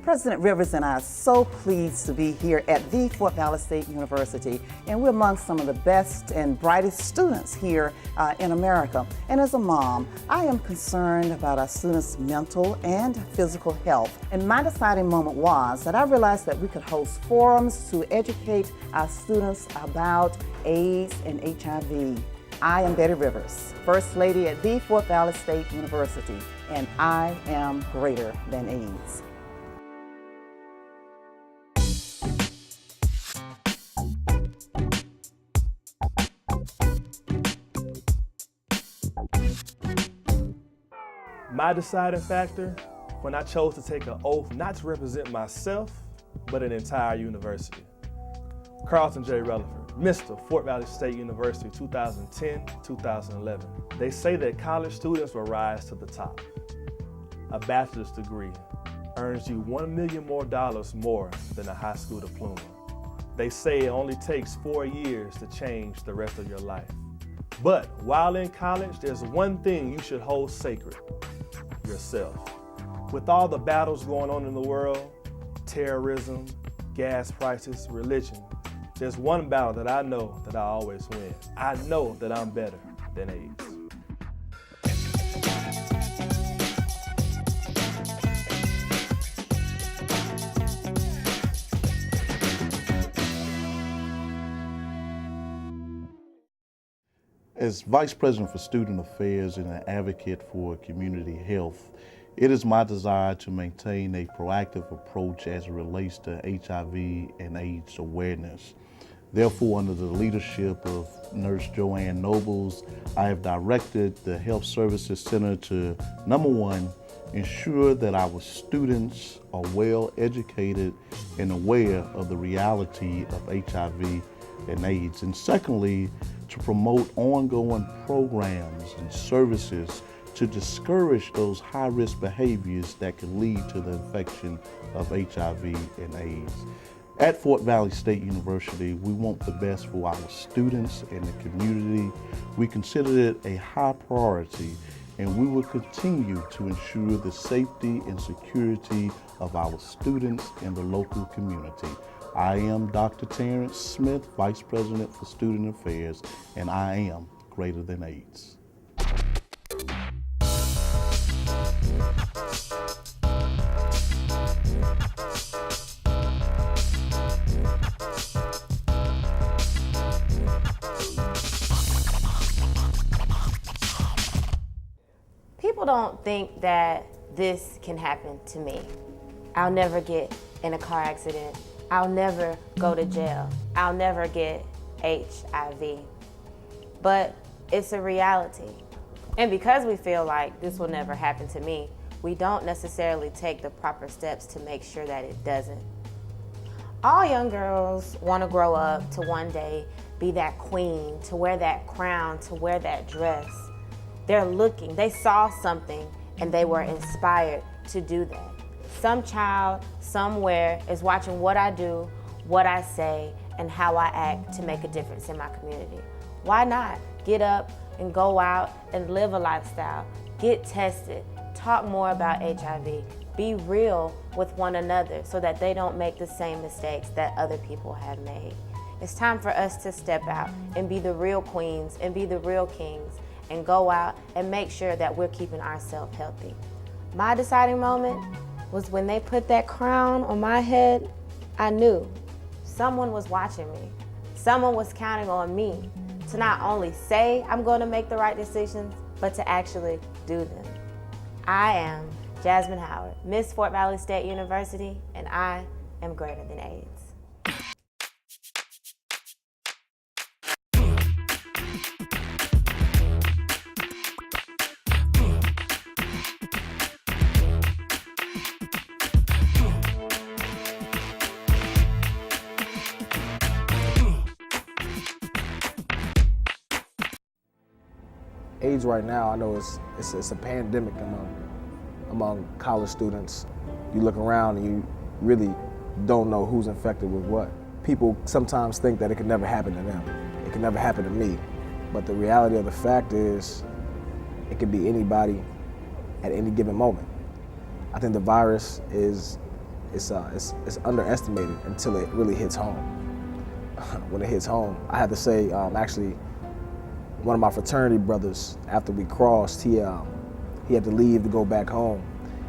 President Rivers and I are so pleased to be here at the Fort Valley State University, and we're among some of the best and brightest students here in America. And as a mom, I am concerned about our students' mental and physical health. And my deciding moment was that I realized that we could host forums to educate our students about AIDS and HIV. I am Betty Rivers, First Lady at the Fort Valley State University, and I am greater than AIDS. My deciding factor when I chose to take an oath not to represent myself, but an entire university. Carlton J. Rutherford, Mr. Fort Valley State University 2010-2011. They say that college students will rise to the top. A bachelor's degree earns you $1 million more than a high school diploma. They say it only takes 4 years to change the rest of your life. But while in college, there's one thing you should hold sacred: yourself. With all the battles going on in the world, terrorism, gas prices, religion, there's one battle that I know that I always win. I know that I'm better than AIDS. As Vice President for Student Affairs and an advocate for community health, it is my desire to maintain a proactive approach as it relates to HIV and AIDS awareness. Therefore, under the leadership of Nurse Joanne Nobles, I have directed the Health Services Center to, number one, ensure that our students are well educated and aware of the reality of HIV and AIDS. And secondly, to promote ongoing programs and services to discourage those high-risk behaviors that can lead to the infection of HIV and AIDS. At Fort Valley State University, we want the best for our students and the community. We consider it a high priority, and we will continue to ensure the safety and security of our students and the local community. I am Dr. Terrence Smith, Vice President for Student Affairs, and I am greater than AIDS. People don't think that this can happen to me. I'll never get in a car accident. I'll never go to jail. I'll never get HIV. But it's a reality. And because we feel like this will never happen to me, we don't necessarily take the proper steps to make sure that it doesn't. All young girls want to grow up to one day be that queen, to wear that crown, to wear that dress. They're looking, they saw something and they were inspired to do that. Some child somewhere is watching what I do, what I say, and how I act to make a difference in my community. Why not get up and go out and live a lifestyle, get tested, talk more about HIV, be real with one another so that they don't make the same mistakes that other people have made. It's time for us to step out and be the real queens and be the real kings and go out and make sure that we're keeping ourselves healthy. My deciding moment was when they put that crown on my head. I knew someone was watching me. Someone was counting on me to not only say I'm going to make the right decisions, but to actually do them. I am Jasmine Howard, Miss Fort Valley State University, and I am greater than AIDS. AIDS right now, I know it's a pandemic among college students. You look around and you really don't know who's infected with what. People sometimes think that it can never happen to them. It can never happen to me. But the reality of the fact is, it could be anybody at any given moment. I think the virus is it's underestimated until it really hits home. When it hits home, I had to say, actually, one of my fraternity brothers, after we crossed, he had to leave to go back home.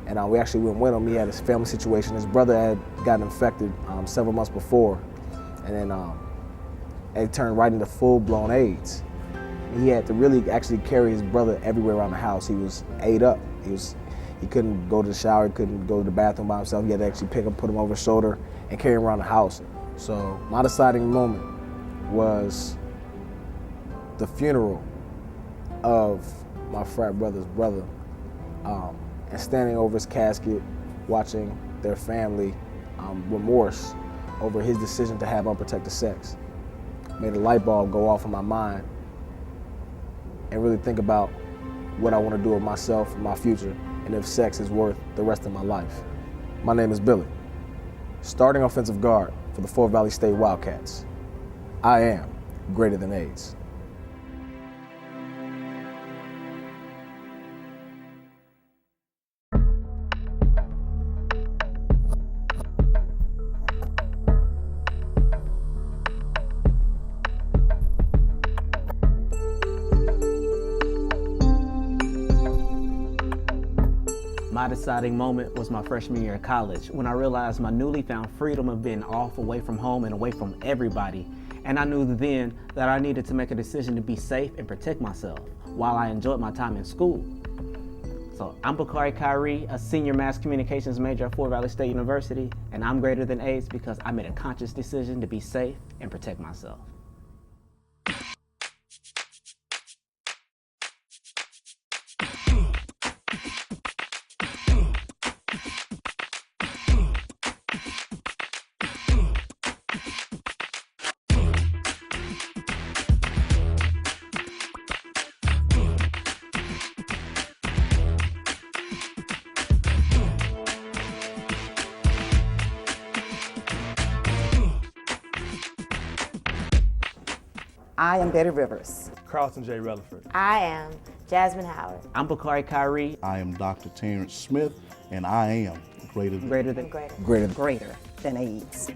And we actually went with him. He had his family situation. His brother had gotten infected several months before. And then it turned right into full-blown AIDS. He had to really actually carry his brother everywhere around the house. He was ate up. He couldn't go to the shower, he couldn't go to the bathroom by himself. He had to actually pick him, put him over his shoulder, and carry him around the house. So my deciding moment was the funeral of my frat brother's brother, and standing over his casket, watching their family remorse over his decision to have unprotected sex. Made a light bulb go off in my mind and really think about what I want to do with myself and my future, and if sex is worth the rest of my life. My name is Billy, starting offensive guard for the Fort Valley State Wildcats. I am greater than AIDS. My deciding moment was my freshman year of college when I realized my newly found freedom of being off away from home and away from everybody. And I knew then that I needed to make a decision to be safe and protect myself while I enjoyed my time in school. So I'm Bakari Kyrie, a senior mass communications major at Fort Valley State University, and I'm greater than AIDS because I made a conscious decision to be safe and protect myself. I am Betty Rivers. Carlton J. Rutherford. I am Jasmine Howard. I'm Bakari Kyrie, I am Dr. Terrence Smith, and I am greater than greater than Greater. Greater. Greater than AIDS.